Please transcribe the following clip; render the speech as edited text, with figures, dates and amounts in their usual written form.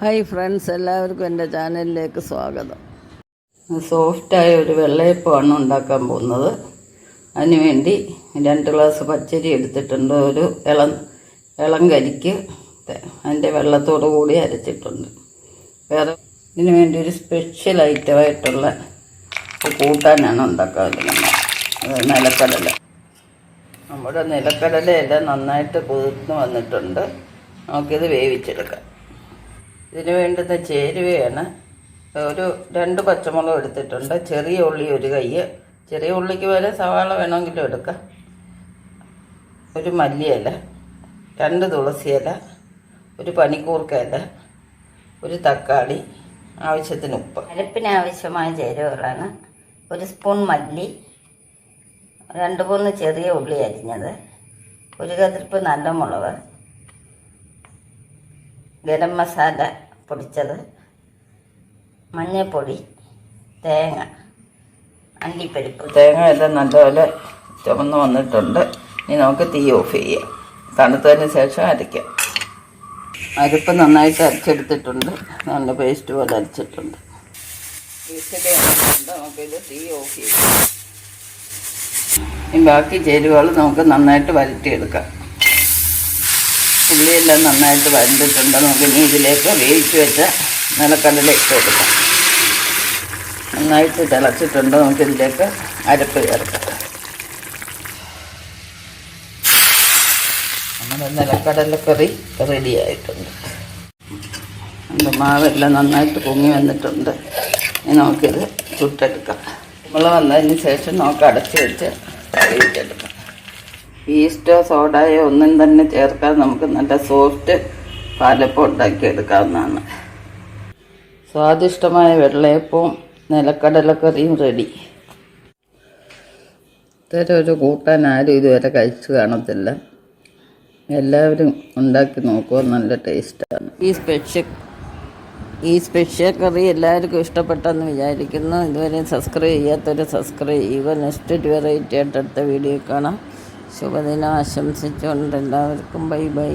Hi friends, എല്ലാവർക്കും എൻ്റെ ചാനലിലേക്ക് സ്വാഗതം. സോഫ്റ്റായ ഒരു വെള്ളയപ്പമാണ് ഉണ്ടാക്കാൻ പോകുന്നത്. അതിനുവേണ്ടി 2 ഗ്ലാസ് പച്ചരി എടുത്തിട്ടുണ്ട്. ഒരു ഇളം കരിക്ക് അതിൻ്റെ വെള്ളത്തോടു കൂടി അരച്ചിട്ടുണ്ട്. വേറെ ഇതിനു വേണ്ടി ഒരു സ്പെഷ്യൽ ഐറ്റമായിട്ടുള്ള കൂട്ടാനാണ് ഉണ്ടാക്കാൻ പറ്റുന്നത്. നിലക്കടല. നമ്മുടെ നിലക്കടലയെല്ലാം നന്നായിട്ട് കുതിർന്ന് വന്നിട്ടുണ്ട്. നമുക്കിത് വേവിച്ചെടുക്കാം. ഇതിന് വേണ്ടുന്ന ചേരുവയാണ് ഒരു 2 പച്ചമുളക് എടുത്തിട്ടുണ്ട്. ചെറിയ ഉള്ളി ഒരു കൈ, ചെറിയ ഉള്ളിക്ക് വരെ സവാള വേണമെങ്കിലും എടുക്കാം. ഒരു മല്ലിയില, 2 തുളസിയില, ഒരു പനിക്കൂർക്ക ഇല, ഒരു തക്കാളി, ആവശ്യത്തിന് ഉപ്പ്. അരപ്പിന് ആവശ്യമായ ചേരുവകളാണ്: 1 സ്പൂൺ മല്ലി, 2-3 ചെറിയ ഉള്ളി അരിഞ്ഞത്, 1 കതിർപ്പ് നല്ല മുളക്, ഗരം മസാല പൊടിച്ചത്, മഞ്ഞൾപ്പൊടി, തേങ്ങ, അണ്ടിപ്പരിപ്പ്. തേങ്ങ എല്ലാം നല്ലപോലെ ചുമന്ന് വന്നിട്ടുണ്ട്. ഇനി നമുക്ക് തീ ഓഫ് ചെയ്യാം. തണുത്തതിന് ശേഷം അരയ്ക്കാം. അരപ്പ് നന്നായിട്ട് അരച്ചെടുത്തിട്ടുണ്ട്. നല്ല പേസ്റ്റ് പോലെ അരച്ചിട്ടുണ്ട്. നമുക്കിത് തീ ഓഫ് ചെയ്യാം. ഈ ബാക്കി ചേരുവകൾ നമുക്ക് നന്നായിട്ട് വരട്ടിയെടുക്കാം. ഉള്ളിയെല്ലാം നന്നായിട്ട് വരണ്ടിട്ടുണ്ട്. നമുക്ക് ഇനി ഇതിലേക്ക് വേവിച്ച് വെച്ച നിലക്കടല ഇട്ട് കൊടുക്കാം. നന്നായിട്ട് തിളച്ചിട്ടുണ്ട്. നമുക്കിതിലേക്ക് അരപ്പ് ചേർക്കാം. നമ്മുടെ നിലക്കടലക്കറി റെഡി ആയിട്ടുണ്ട്. നമ്മുടെ മാവെല്ലാം നന്നായിട്ട് പൊങ്ങി വന്നിട്ടുണ്ട്. ഇനി നമുക്കിത് ചുട്ടെടുക്കാം. നമ്മൾ വന്നതിന് ശേഷം നമുക്ക് അടച്ച് വെച്ച് വേവിച്ചെടുക്കാം. ഈസ്റ്റോ സോഡയോ ഒന്നും തന്നെ ചേർക്കാതെ നമുക്ക് നല്ല സോഫ്റ്റ് പാലപ്പം ഉണ്ടാക്കിയെടുക്കാവുന്നതാണ്. സ്വാദിഷ്ടമായ വെള്ളയപ്പവും നിലക്കടലക്കറിയും റെഡി. ഇത്തരം ഒരു കൂട്ടാൻ ആരും ഇതുവരെ കഴിച്ചു കാണത്തില്ല. എല്ലാവരും ഉണ്ടാക്കി നോക്കുക, നല്ല ടേസ്റ്റാണ്. ഈ സ്പെഷ്യൽ കറി എല്ലാവർക്കും ഇഷ്ടപ്പെട്ടെന്ന് വിചാരിക്കുന്നു. ഇതുവരെ സബ്സ്ക്രൈബ് ചെയ്യാത്തവർ സബ്സ്ക്രൈബ് ചെയ്യുക. നെക്സ്റ്റ് വെറൈറ്റി ആയിട്ട് അടുത്ത വീഡിയോ കാണാം. ശുഭദിനം ആശംസിച്ചുകൊണ്ട് എല്ലാവർക്കും ബൈ ബൈ.